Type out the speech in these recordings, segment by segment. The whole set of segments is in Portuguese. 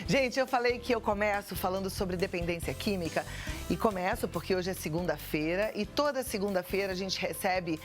Gente, eu falei que eu começo falando sobre dependência química e começo porque hoje é segunda-feira e toda segunda-feira a gente recebe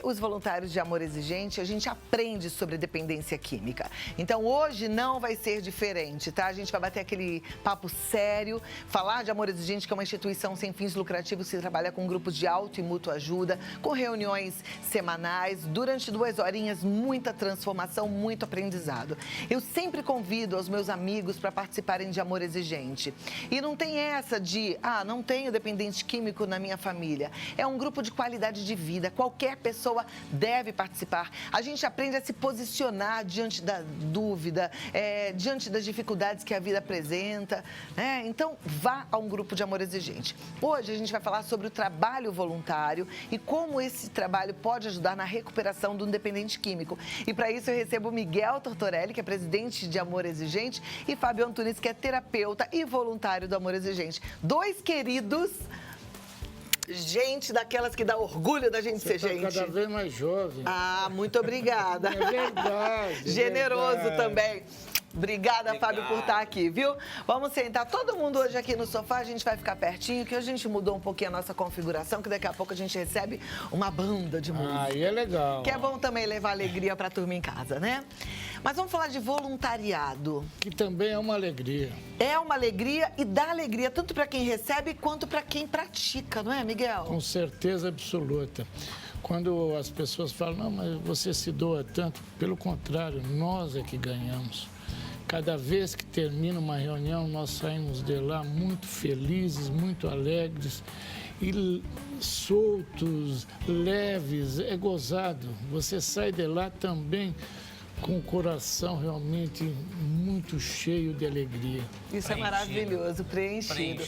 os voluntários de Amor Exigente, a gente aprende sobre dependência química. Então hoje não vai ser diferente, tá? A gente vai bater aquele papo sério, falar de Amor Exigente, que é uma instituição sem fins lucrativos que trabalha com grupos de auto e mútua ajuda, com reuniões semanais, durante 2 horinhas, muita transformação, muito aprendizado. Eu sempre convido aos meus amigos para participarem de Amor Exigente. E não tem essa de, não tenho dependente químico na minha família. É um grupo de qualidade de vida, qualquer pessoa deve participar. A gente aprende a se posicionar diante da dúvida, diante das dificuldades que a vida apresenta, né? Então, vá a um grupo de Amor Exigente. Hoje a gente vai falar sobre o trabalho voluntário e como esse trabalho pode ajudar na recuperação do dependente químico. E para isso eu recebo o Miguel Tortorelli, que é presidente de Amor Exigente, e Fábio Antunes, que é terapeuta e voluntário do Amor Exigente. 2 queridos, gente daquelas que dá orgulho da gente ser gente. Cada vez mais jovem. Muito obrigada. É verdade. Generoso verdade. também. Obrigada, Fábio, por estar aqui, viu? Vamos sentar todo mundo hoje aqui no sofá, a gente vai ficar pertinho, que hoje a gente mudou um pouquinho a nossa configuração, que daqui a pouco a gente recebe uma banda de música. Aí é legal. Que é bom também levar alegria para a turma em casa, né? Mas vamos falar de voluntariado. Que também é uma alegria. É uma alegria e dá alegria tanto para quem recebe quanto para quem pratica, não é, Miguel? Com certeza absoluta. Quando as pessoas falam, não, mas você se doa tanto, pelo contrário, nós é que ganhamos. Cada vez que termina uma reunião, nós saímos de lá muito felizes, muito alegres e soltos, leves, é gozado. Você sai de lá também com o coração realmente muito cheio de alegria. Isso é maravilhoso, preenchido.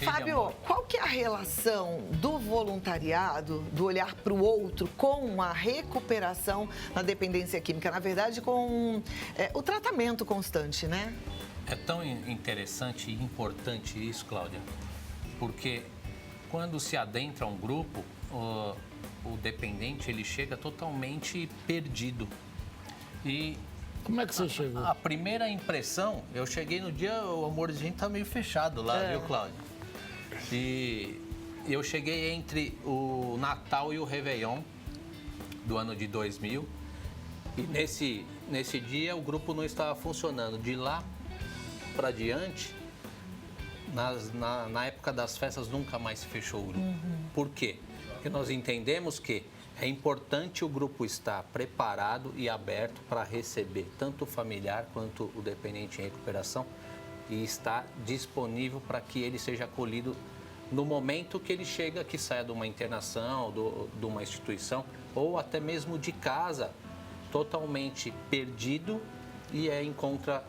Fábio, qual que é a relação do voluntariado, do olhar para o outro, com a recuperação na dependência química? Na verdade, com o tratamento constante, né? É tão interessante e importante isso, Cláudia, porque quando se adentra um grupo, o dependente ele chega totalmente perdido. E como é que você chegou? A primeira impressão, eu cheguei no dia, o Amor Exigente tá meio fechado lá, viu, Cláudia? E eu cheguei entre o Natal e o Réveillon do ano de 2000. E nesse dia o grupo não estava funcionando. De lá para diante, na época das festas, nunca mais se fechou o grupo. Por quê? Porque nós entendemos que é importante o grupo estar preparado e aberto para receber tanto o familiar quanto o dependente em recuperação e estar disponível para que ele seja acolhido no momento que ele chega, que saia de uma internação, de uma instituição ou até mesmo de casa, totalmente perdido e encontra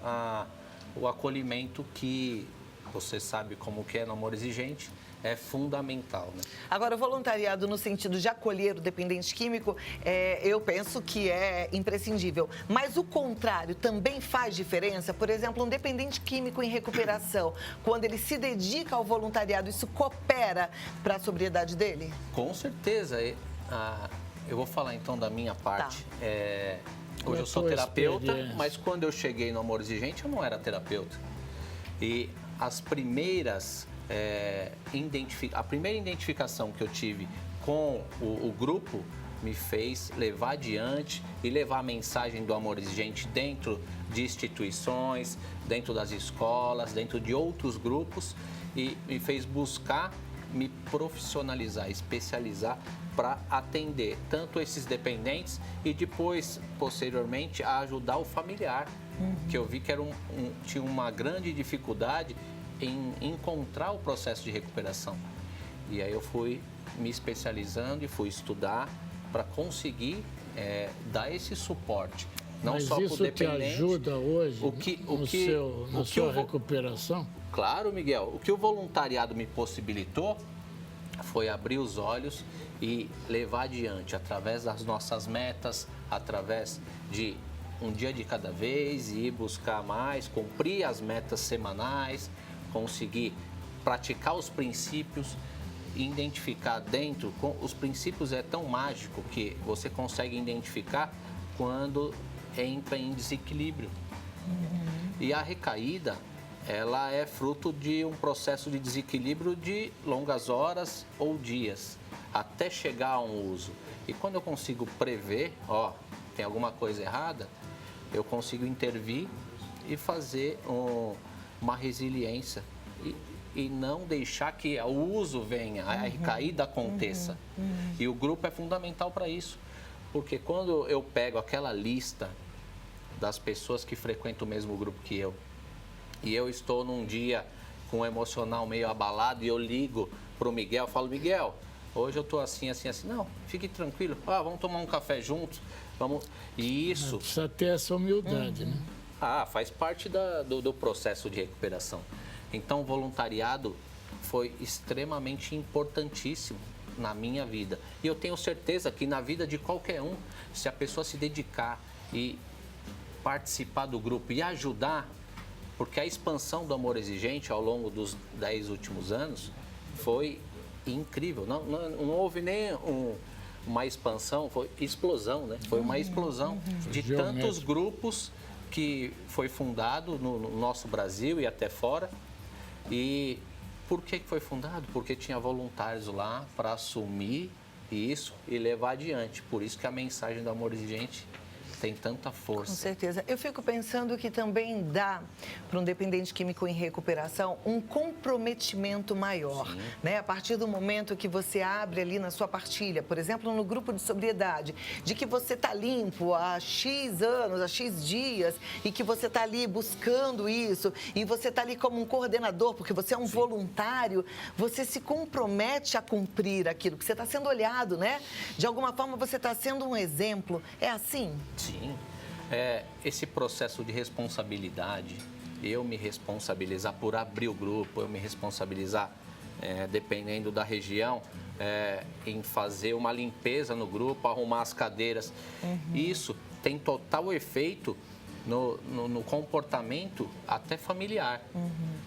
o acolhimento que você sabe como que é no Amor Exigente. É fundamental, né? Agora, o voluntariado no sentido de acolher o dependente químico, eu penso que é imprescindível. Mas o contrário também faz diferença? Por exemplo, um dependente químico em recuperação, quando ele se dedica ao voluntariado, isso coopera para a sobriedade dele? Com certeza. Eu vou falar então da minha parte. Tá. Hoje eu sou terapeuta, mas quando eu cheguei no Amor Exigente, eu não era terapeuta. E as primeiras... a primeira identificação que eu tive com o grupo me fez levar adiante e levar a mensagem do Amor Exigente dentro de instituições, dentro das escolas, dentro de outros grupos e me fez buscar me profissionalizar, especializar para atender tanto esses dependentes e depois, posteriormente, a ajudar o familiar, que eu vi que tinha uma grande dificuldade em encontrar o processo de recuperação. E aí eu fui me especializando e fui estudar para conseguir dar esse suporte. Não Mas só para o isso dependente. Te ajuda hoje na sua recuperação? Claro, Miguel. O que o voluntariado me possibilitou foi abrir os olhos e levar adiante através das nossas metas, através de um dia de cada vez e ir buscar mais, cumprir as metas semanais, conseguir praticar os princípios, identificar dentro. Os princípios é tão mágico que você consegue identificar quando entra em desequilíbrio. E a recaída, ela é fruto de um processo de desequilíbrio de longas horas ou dias, até chegar a um uso. E quando eu consigo prever, tem alguma coisa errada, eu consigo intervir e fazer uma resiliência e não deixar que o uso venha, a recaída aconteça. E o grupo é fundamental para isso, porque quando eu pego aquela lista das pessoas que frequentam o mesmo grupo que eu, e eu estou num dia com um emocional meio abalado e eu ligo para o Miguel, falo, Miguel, hoje eu estou assim, assim, assim. Não, fique tranquilo, vamos tomar um café juntos, vamos... E isso... Precisa ter essa humildade, né? Faz parte do processo de recuperação. Então, o voluntariado foi extremamente importantíssimo na minha vida. E eu tenho certeza que na vida de qualquer um, se a pessoa se dedicar e participar do grupo e ajudar, porque a expansão do Amor Exigente ao longo dos 10 últimos anos foi incrível. Não houve nem uma expansão, foi explosão, né? Foi uma explosão de tantos grupos que foi fundado no nosso Brasil e até fora. E por que foi fundado? Porque tinha voluntários lá para assumir isso e levar adiante. Por isso que a mensagem do Amor Exigente tem tanta força. Com certeza. Eu fico pensando que também dá para um dependente químico em recuperação um comprometimento maior, né? A partir do momento que você abre ali na sua partilha, por exemplo, no grupo de sobriedade, de que você está limpo há X anos, há X dias, e que você está ali buscando isso, e você está ali como um coordenador, porque você é um voluntário, você se compromete a cumprir aquilo, que você está sendo olhado, né? De alguma forma você está sendo um exemplo. É assim? Sim, esse processo de responsabilidade, eu me responsabilizar por abrir o grupo, eu me responsabilizar, dependendo da região, em fazer uma limpeza no grupo, arrumar as cadeiras. Isso tem total efeito no comportamento até familiar.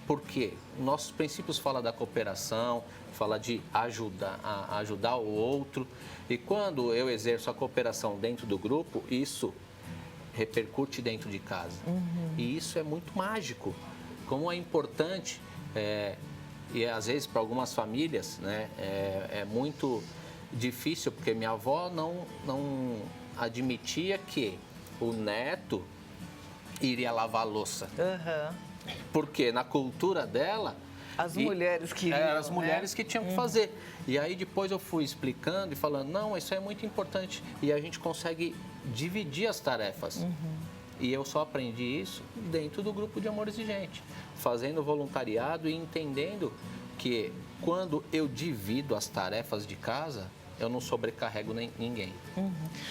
Porque nossos princípios falam da cooperação, fala de ajudar o outro. E quando eu exerço a cooperação dentro do grupo, isso repercute dentro de casa. E isso é muito mágico. Como é importante, e às vezes para algumas famílias, né, é muito difícil, porque minha avó não admitia que o neto iria lavar a louça. Porque na cultura dela... As mulheres que eram as mulheres que tinham que fazer. E aí depois eu fui explicando e falando, não, isso é muito importante. E a gente consegue dividir as tarefas. E eu só aprendi isso dentro do grupo de Amor Exigente, fazendo voluntariado e entendendo que quando eu divido as tarefas de casa, eu não sobrecarrego ninguém.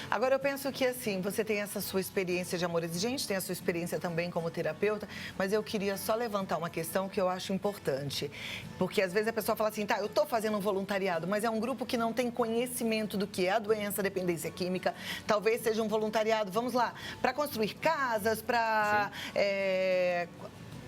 Agora, eu penso que, assim, você tem essa sua experiência de Amor Exigente, tem a sua experiência também como terapeuta, mas eu queria só levantar uma questão que eu acho importante. Porque, às vezes, a pessoa fala assim, tá, eu estou fazendo um voluntariado, mas é um grupo que não tem conhecimento do que é a doença, a dependência química. Talvez seja um voluntariado, vamos lá, para construir casas, para...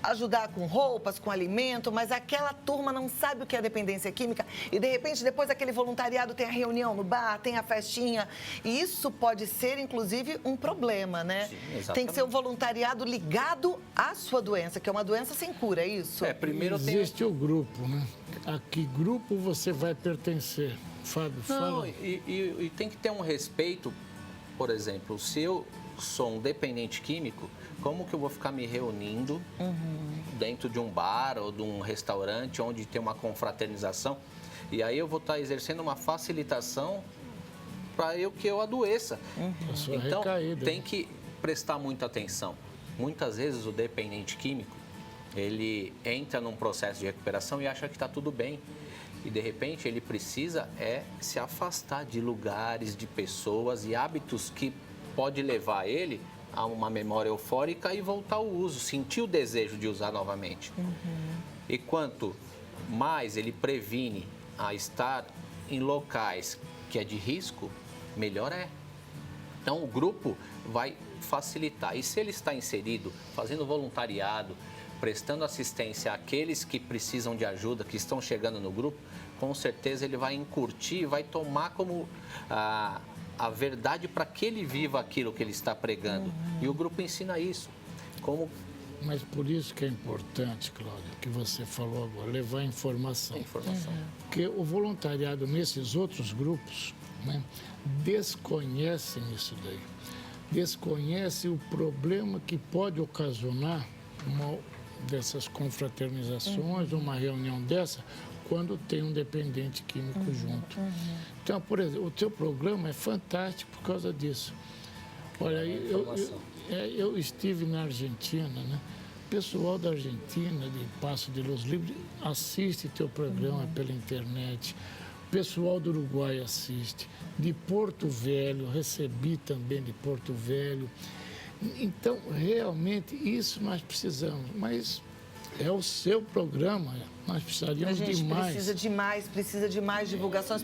ajudar com roupas, com alimento, mas aquela turma não sabe o que é dependência química e, de repente, depois daquele voluntariado tem a reunião no bar, tem a festinha. E isso pode ser, inclusive, um problema, né? Sim, tem que ser um voluntariado ligado à sua doença, que é uma doença sem cura, é isso? Primeiro existe o grupo, né? A que grupo você vai pertencer? Fábio, não, fala. E tem que ter um respeito, por exemplo, se eu sou um dependente químico, como que eu vou ficar me reunindo dentro de um bar ou de um restaurante onde tem uma confraternização e aí eu vou estar exercendo uma facilitação para que eu adoeça. Então, tem que prestar muita atenção. Muitas vezes o dependente químico, ele entra num processo de recuperação e acha que está tudo bem. E, de repente, ele precisa se afastar de lugares, de pessoas e hábitos que pode levar ele a uma memória eufórica e voltar ao uso, sentir o desejo de usar novamente. E quanto mais ele previne a estar em locais que é de risco, melhor é. Então, o grupo vai facilitar. E se ele está inserido, fazendo voluntariado, prestando assistência àqueles que precisam de ajuda, que estão chegando no grupo, com certeza ele vai encurtir, vai tomar como a verdade para que ele viva aquilo que ele está pregando. E o grupo ensina isso. como... Mas por isso que é importante, Cláudio, que você falou agora, levar informação. Porque o voluntariado nesses outros grupos, né, desconhecem isso daí. Desconhecem o problema que pode ocasionar uma dessas confraternizações, uma reunião dessa, quando tem um dependente químico junto. Então, por exemplo, o teu programa é fantástico por causa disso. Olha, eu estive na Argentina, né? O pessoal da Argentina, de Passo de los Libres, assiste teu programa pela internet. O pessoal do Uruguai assiste. De Porto Velho, recebi também de Porto Velho. Então, realmente, isso nós precisamos. Mas é o seu programa, nós precisaríamos de mais. Precisa de mais divulgação,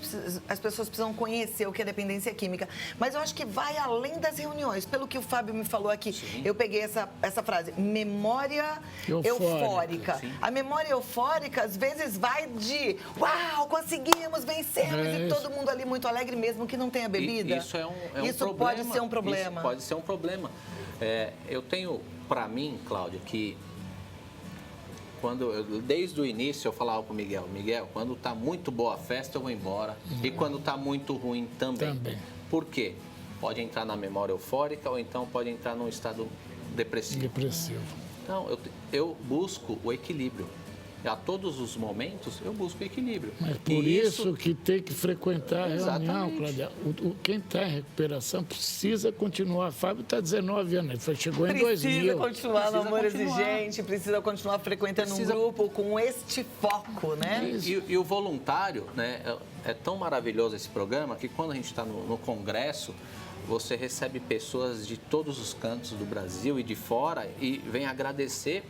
as pessoas precisam conhecer o que é dependência química. Mas eu acho que vai além das reuniões. Pelo que o Fábio me falou aqui, sim, eu peguei essa frase, memória eufórica. A memória eufórica, às vezes, vai de uau, conseguimos, vencemos, e todo mundo ali muito alegre, mesmo que não tenha bebida. Isso é um isso problema. Pode ser um problema. Isso pode ser um problema. Eu tenho, para mim, Cláudio, que desde o início eu falava para o Miguel, quando está muito boa a festa eu vou embora, e quando está muito ruim também. Por quê? Pode entrar na memória eufórica ou então pode entrar num estado depressivo. Então, eu busco o equilíbrio. A todos os momentos eu busco equilíbrio. Mas por isso que tem que frequentar a reunião, Cláudia. Quem está em recuperação precisa continuar. Fábio está 19 anos, ele chegou em 2000. Precisa continuar no Amor Exigente, precisa continuar frequentando um grupo com este foco, né? E o voluntário, né? É tão maravilhoso esse programa que quando a gente está no congresso, você recebe pessoas de todos os cantos do Brasil e de fora e vem agradecer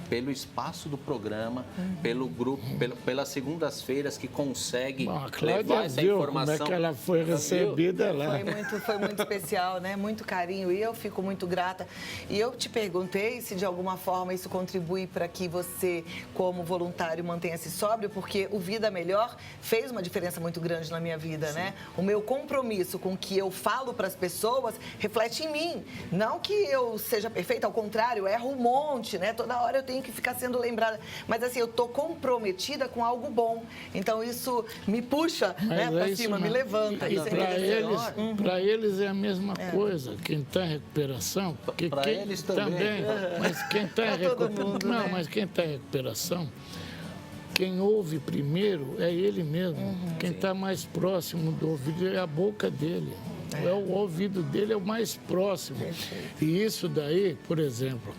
pelo espaço do programa, pelo grupo, pelas segundas-feiras que consegue levar essa informação. Como é que ela foi recebida lá. Foi muito especial, né? Muito carinho, e eu fico muito grata. E eu te perguntei se de alguma forma isso contribui para que você, como voluntário, mantenha-se sóbrio, porque o Vida Melhor fez uma diferença muito grande na minha vida, né? O meu compromisso com o que eu falo para as pessoas reflete em mim. Não que eu seja perfeita, ao contrário, eu erro um monte, né? Toda hora eu tenho que ficar sendo lembrada. Mas assim, eu estou comprometida com algo bom. Então isso me puxa, né, para cima, me levanta. Para eles é a mesma coisa. Quem está em recuperação... Para eles também. Mas quem está em recuperação... Não, mas quem está em recuperação, quem ouve primeiro é ele mesmo. Quem está mais próximo do ouvido é a boca dele. O ouvido dele é o mais próximo. E isso daí, por exemplo...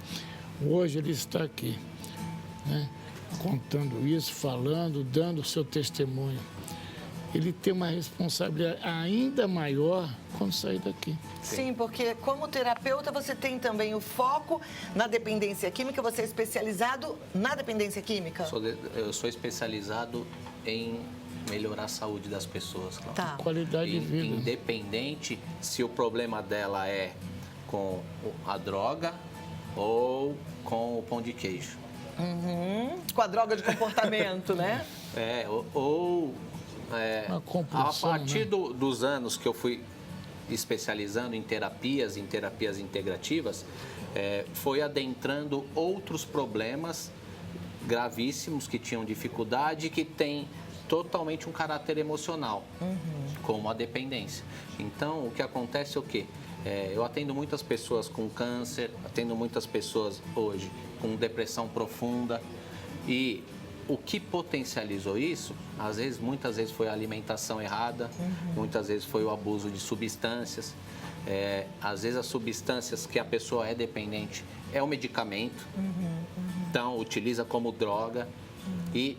Hoje ele está aqui, né, contando isso, falando, dando o seu testemunho. Ele tem uma responsabilidade ainda maior quando sair daqui. Sim, porque como terapeuta você tem também o foco na dependência química, você é especializado na dependência química? Eu sou especializado em melhorar a saúde das pessoas. Claro. Tá. Qualidade de vida. Independente se o problema dela é com a droga ou com o pão de queijo. Com a droga de comportamento, né? A partir dos anos que eu fui especializando em terapias integrativas, foi adentrando outros problemas gravíssimos que tinham dificuldade, que têm totalmente um caráter emocional, como a dependência. Então, o que acontece é o quê? Eu atendo muitas pessoas com câncer, atendo muitas pessoas hoje com depressão profunda, e o que potencializou isso, muitas vezes foi a alimentação errada, muitas vezes foi o abuso de substâncias, às vezes as substâncias que a pessoa é dependente é o medicamento, então utiliza como droga, e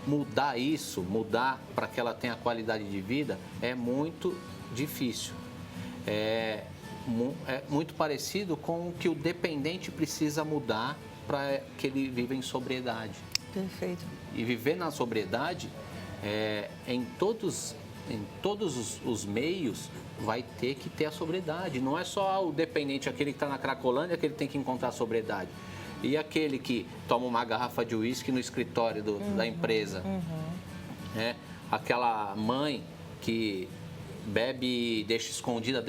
mudar para que ela tenha qualidade de vida é muito difícil. É muito parecido com o que o dependente precisa mudar para que ele viva em sobriedade. Perfeito. E viver na sobriedade, em todos os meios, vai ter que ter a sobriedade. Não é só o dependente, aquele que está na Cracolândia, que ele tem que encontrar a sobriedade. E aquele que toma uma garrafa de uísque no escritório da empresa. Aquela mãe que bebe e deixa escondida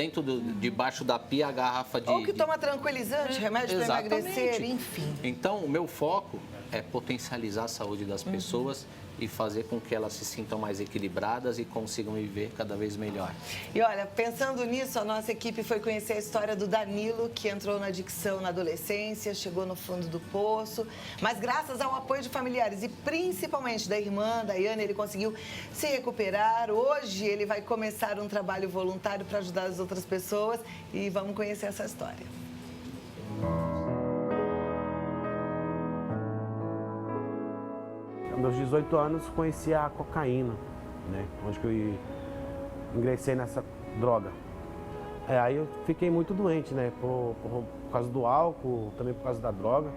debaixo da pia a garrafa de... Ou que toma tranquilizante, remédio para emagrecer, enfim. Então, o meu foco é potencializar a saúde das pessoas e fazer com que elas se sintam mais equilibradas e consigam viver cada vez melhor. E olha, pensando nisso, a nossa equipe foi conhecer a história do Danilo, que entrou na adicção na adolescência, chegou no fundo do poço, mas graças ao apoio de familiares e principalmente da irmã, Daiane, ele conseguiu se recuperar. Hoje ele vai começar um trabalho voluntário para ajudar as outras pessoas e vamos conhecer essa história. Aos meus 18 anos, conheci a cocaína, né? Onde que eu ingressei nessa droga. Aí eu fiquei muito doente, né? Por causa do álcool, também por causa da droga.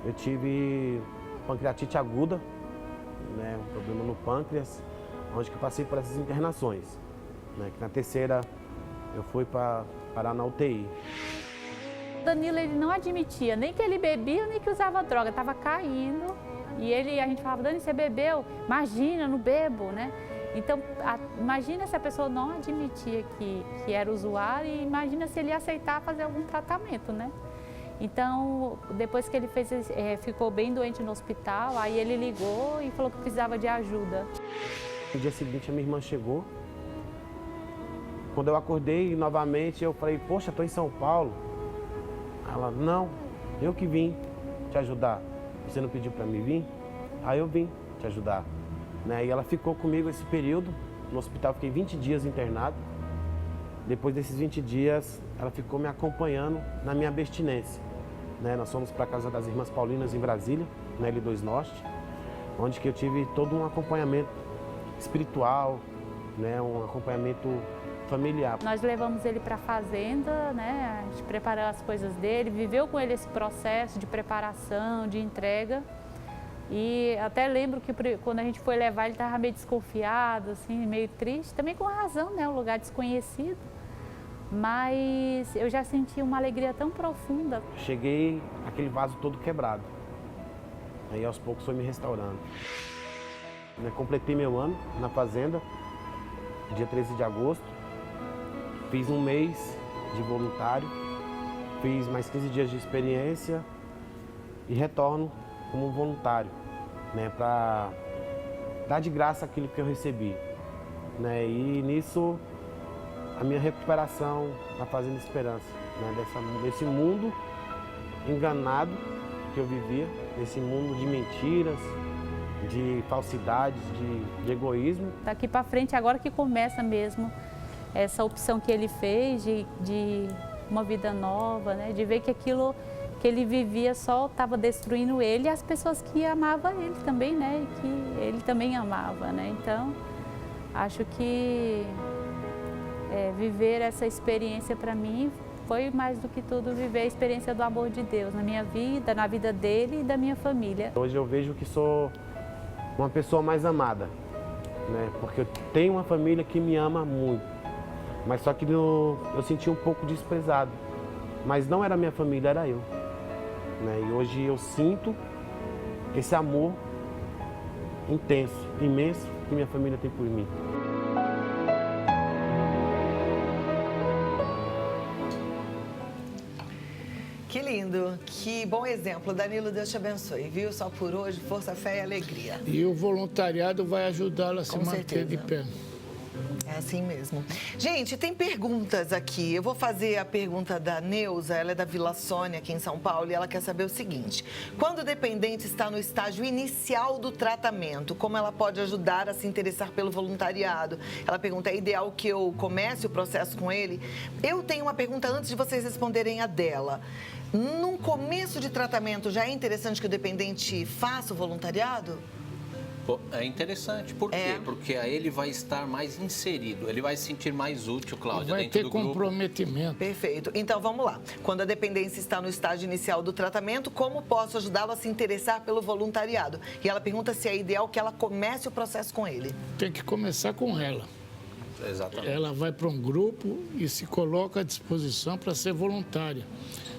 Eu tive pancreatite aguda, né? Um problema no pâncreas, onde que eu passei por essas internações. Né? Que na terceira eu fui parar na UTI. O Danilo, ele não admitia nem que ele bebia, nem que usava droga, estava caindo. E a gente falava, Dani, você bebeu? Imagina, não bebo, né? Então, imagina se a pessoa não admitia que era usuário e imagina se ele ia aceitar fazer algum tratamento, né? Então, depois que ele ficou bem doente no hospital, aí ele ligou e falou que precisava de ajuda. No dia seguinte, a minha irmã chegou. Quando eu acordei novamente, eu falei, poxa, estou em São Paulo. Ela, não, eu que vim te ajudar. Você não pediu para mim vir? Aí eu vim te ajudar. Né? E ela ficou comigo esse período. No hospital fiquei 20 dias internado. Depois desses 20 dias, ela ficou me acompanhando na minha abstinência. Né? Nós fomos para a casa das Irmãs Paulinas em Brasília, na L2 Norte, onde que eu tive todo um acompanhamento espiritual, né? Um acompanhamento familiar. Nós levamos ele para a fazenda, né? A gente preparou as coisas dele, viveu com ele esse processo de preparação, de entrega. E até lembro que quando a gente foi levar, ele estava meio desconfiado, assim, meio triste, também com razão, né? Um lugar desconhecido. Mas eu já senti uma alegria tão profunda. Cheguei, aquele vaso todo quebrado. Aí aos poucos foi me restaurando. Completei meu ano na fazenda, dia 13 de agosto. Fiz um mês de voluntário, fiz mais 15 dias de experiência e retorno como voluntário, né, para dar de graça aquilo que eu recebi. Né, e nisso, a minha recuperação na Fazenda Esperança, né, desse mundo enganado que eu vivia, desse mundo de mentiras, de falsidades, de egoísmo. Daqui para frente, agora que começa mesmo essa opção que ele fez de uma vida nova, né? De ver que aquilo que ele vivia só estava destruindo ele e as pessoas que amavam ele também, né? E que ele também amava, né? Então, acho que viver essa experiência para mim foi mais do que tudo viver a experiência do amor de Deus na minha vida, na vida dele e da minha família. Hoje eu vejo que sou uma pessoa mais amada, né? Porque eu tenho uma família que me ama muito. Mas só que eu senti um pouco desprezado. Mas não era minha família, era eu. Né? E hoje eu sinto esse amor intenso, imenso, que minha família tem por mim. Que lindo, que bom exemplo. Danilo, Deus te abençoe, viu? Só por hoje, força, fé e alegria. E o voluntariado vai ajudá-la a se manter de pé. É assim mesmo. Gente, tem perguntas aqui. Eu vou fazer a pergunta da Neuza, ela é da Vila Sônia, aqui em São Paulo, e ela quer saber o seguinte: quando o dependente está no estágio inicial do tratamento, como ela pode ajudar a se interessar pelo voluntariado? Ela pergunta, é ideal que eu comece o processo com ele? Eu tenho uma pergunta antes de vocês responderem a dela. Num começo de tratamento, já é interessante que o dependente faça o voluntariado? É interessante. Por quê? Porque aí ele vai estar mais inserido, ele vai se sentir mais útil, Cláudia, dentro do grupo. Vai ter comprometimento. Perfeito. Então, vamos lá. Quando a dependência está no estágio inicial do tratamento, como posso ajudá-lo a se interessar pelo voluntariado? E ela pergunta se é ideal que ela comece o processo com ele. Tem que começar com ela. Exatamente. Ela vai para um grupo e se coloca à disposição para ser voluntária.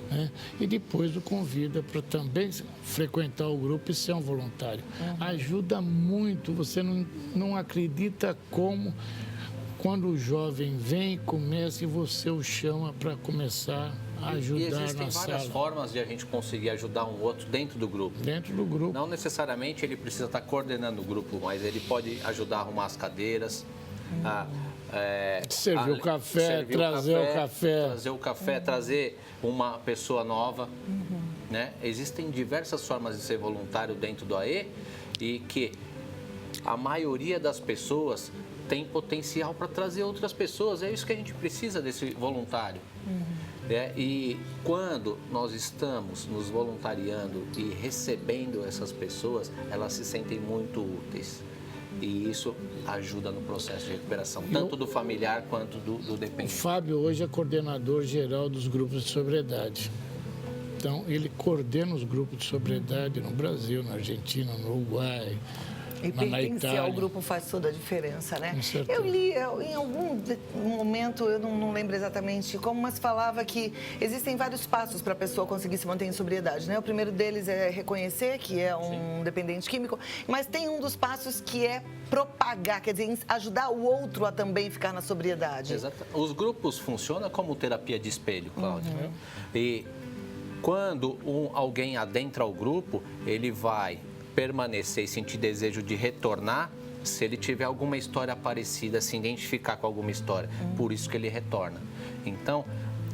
Né? E depois o convida para também frequentar o grupo e ser um voluntário. Ajuda muito, você não acredita como quando o jovem vem, começa e você o chama para começar a ajudar na sala. E existem várias formas de a gente conseguir ajudar um outro dentro do grupo. Dentro do grupo. Não necessariamente ele precisa estar coordenando o grupo, mas ele pode ajudar a arrumar as cadeiras, servir o café, trazer o café. Trazer uma pessoa nova. Né? Existem diversas formas de ser voluntário dentro do AE e que a maioria das pessoas tem potencial para trazer outras pessoas. É isso que a gente precisa desse voluntário. E quando nós estamos nos voluntariando e recebendo essas pessoas, elas se sentem muito úteis. E isso ajuda no processo de recuperação, tanto do familiar quanto do dependente. O Fábio hoje é coordenador geral dos grupos de sobriedade. Então, ele coordena os grupos de sobriedade no Brasil, na Argentina, no Uruguai, e pertencer ao grupo faz toda a diferença, né? Eu li em algum momento, eu não lembro exatamente como, mas falava que existem vários passos para a pessoa conseguir se manter em sobriedade, né? O primeiro deles é reconhecer que é um dependente químico, mas tem um dos passos que é propagar, quer dizer, ajudar o outro a também ficar na sobriedade. Exato. Os grupos funcionam como terapia de espelho, Cláudia. E quando alguém adentra o grupo, ele vai permanecer e sentir desejo de retornar se ele tiver alguma história parecida, se identificar com alguma história. Por isso que ele retorna. Então,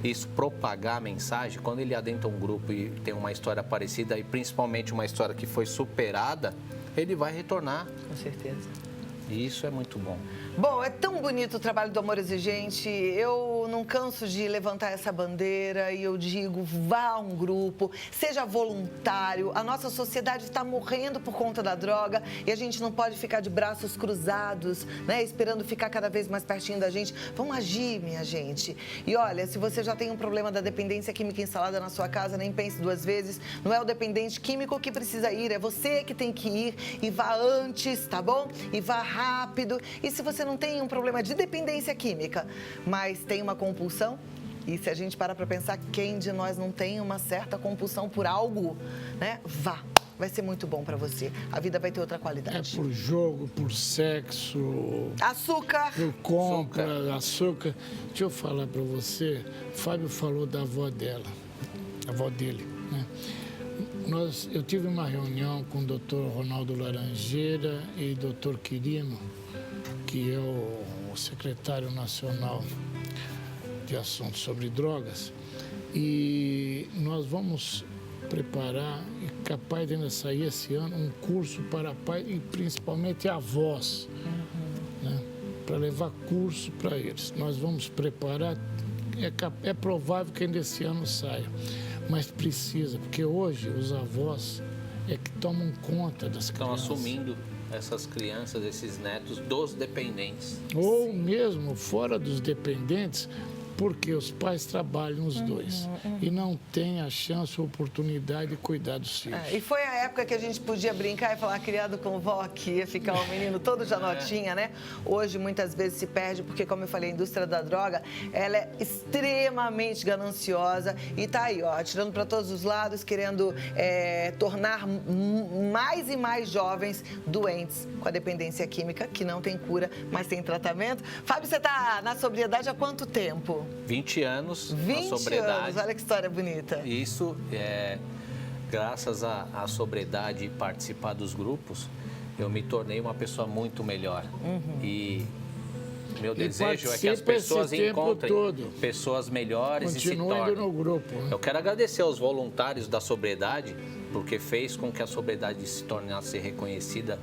isso propagar a mensagem, quando ele adentra um grupo e tem uma história parecida, e principalmente uma história que foi superada, ele vai retornar. Com certeza. E isso é muito bom. Bom, é tão bonito o trabalho do Amor Exigente. Eu não canso de levantar essa bandeira e eu digo, vá a um grupo, seja voluntário. A nossa sociedade está morrendo por conta da droga e a gente não pode ficar de braços cruzados, né, esperando ficar cada vez mais pertinho da gente. Vamos agir, minha gente. E olha, se você já tem um problema da dependência química instalada na sua casa, nem pense duas vezes. Não é o dependente químico que precisa ir, é você que tem que ir e vá antes, tá bom? E vá rápido. E se você não tem um problema de dependência química, mas tem uma compulsão, e se a gente parar para pensar, quem de nós não tem uma certa compulsão por algo, né? Vá. Vai ser muito bom para você. A vida vai ter outra qualidade. É por jogo, por sexo... Açúcar! Por compra, açúcar. Deixa eu falar para você, o Fábio falou da avó dela, a avó dele, né? Eu tive uma reunião com o Dr. Ronaldo Laranjeira e Dr. Quirino, que é o secretário nacional de assuntos sobre drogas, e nós vamos preparar, e capaz de ainda sair esse ano, um curso para pais e principalmente avós, né, para levar curso para eles. Nós vamos preparar, é provável que ainda esse ano saia, mas precisa, porque hoje os avós é que tomam conta das crianças. Estão assumindo essas crianças, esses netos dos dependentes. Ou mesmo fora dos dependentes, porque os pais trabalham os dois e não têm a chance, a oportunidade de cuidar dos filhos. E foi a época que a gente podia brincar e falar criado com vó, que ia ficar um menino todo janotinha, né? Hoje, muitas vezes se perde, porque, como eu falei, a indústria da droga, ela é extremamente gananciosa e tá aí, ó, atirando para todos os lados, querendo tornar mais e mais jovens doentes com a dependência química, que não tem cura, mas tem tratamento. Fábio, você tá na sobriedade há quanto tempo? 20 anos 20 na sobriedade. anos, olha que história bonita. Isso, graças à sobriedade e participar dos grupos, eu me tornei uma pessoa muito melhor. E meu desejo é que as pessoas encontrem pessoas melhores e se tornem. No grupo, né? Eu quero agradecer aos voluntários da sobriedade, porque fez com que a sobriedade se tornasse reconhecida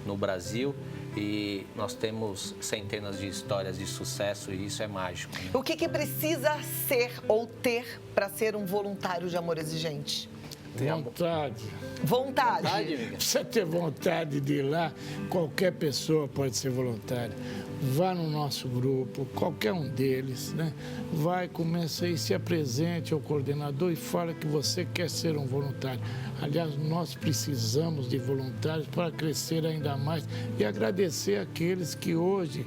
no Brasil. E nós temos centenas de histórias de sucesso e isso é mágico. O que precisa ser ou ter para ser um voluntário de Amor Exigente? Vontade. Vontade. Precisa ter vontade de ir lá. Qualquer pessoa pode ser voluntária. Vá no nosso grupo, qualquer um deles, né? Vai, começa aí, se apresente ao coordenador e fala que você quer ser um voluntário. Aliás, nós precisamos de voluntários para crescer ainda mais e agradecer aqueles que hoje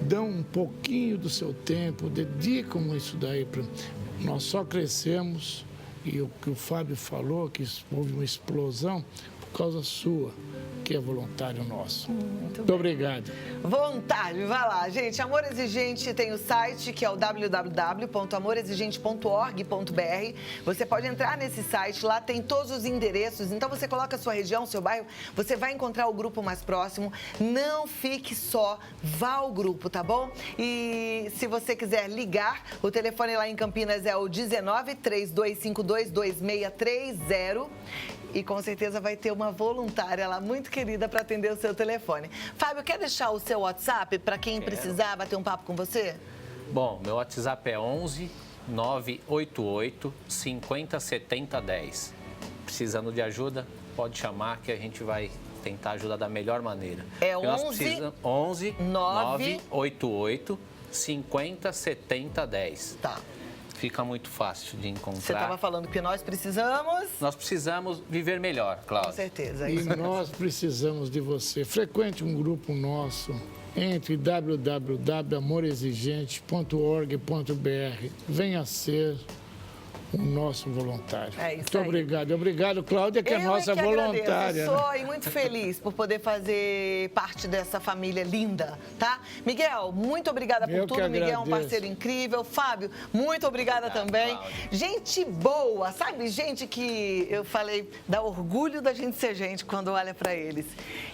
dão um pouquinho do seu tempo, dedicam isso daí. Nós só crescemos, e o que o Fábio falou, que houve uma explosão, por causa sua, que é voluntário nosso. Muito obrigado. Vontade, vai lá. Gente, Amor Exigente tem o site que é o www.amorexigente.org.br. Você pode entrar nesse site, lá tem todos os endereços. Então você coloca a sua região, seu bairro, você vai encontrar o grupo mais próximo. Não fique só, vá ao grupo, tá bom? E se você quiser ligar, o telefone lá em Campinas é o 19-3252-2630. E com certeza vai ter uma voluntária lá muito querida para atender o seu telefone. Fábio, quer deixar o seu WhatsApp para quem precisar bater um papo com você? Bom, meu WhatsApp é 11 988 50 70 10. Precisando de ajuda, pode chamar que a gente vai tentar ajudar da melhor maneira. É Porque 11 988 50 70 10. Tá. Fica muito fácil de encontrar. Você estava falando que nós precisamos... Nós precisamos viver melhor, Cláudia. Com certeza. E nós precisamos de você. Frequente um grupo nosso. Entre www.amorexigente.org.br. Venha ser o nosso voluntário. É isso muito aí. obrigado. Obrigado, Cláudia, que é nossa voluntária. Eu sou muito feliz por poder fazer parte dessa família linda, tá? Miguel, muito obrigada por tudo. Miguel é um parceiro incrível. Fábio, muito obrigada também. Cláudia. Gente boa, sabe? Gente que eu falei, dá orgulho da gente ser gente quando olha para eles.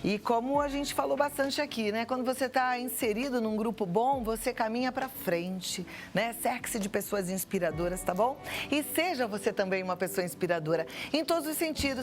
E como a gente falou bastante aqui, né? Quando você está inserido num grupo bom, você caminha para frente, né? Cerque-se de pessoas inspiradoras, tá bom? E seja você também uma pessoa inspiradora em todos os sentidos.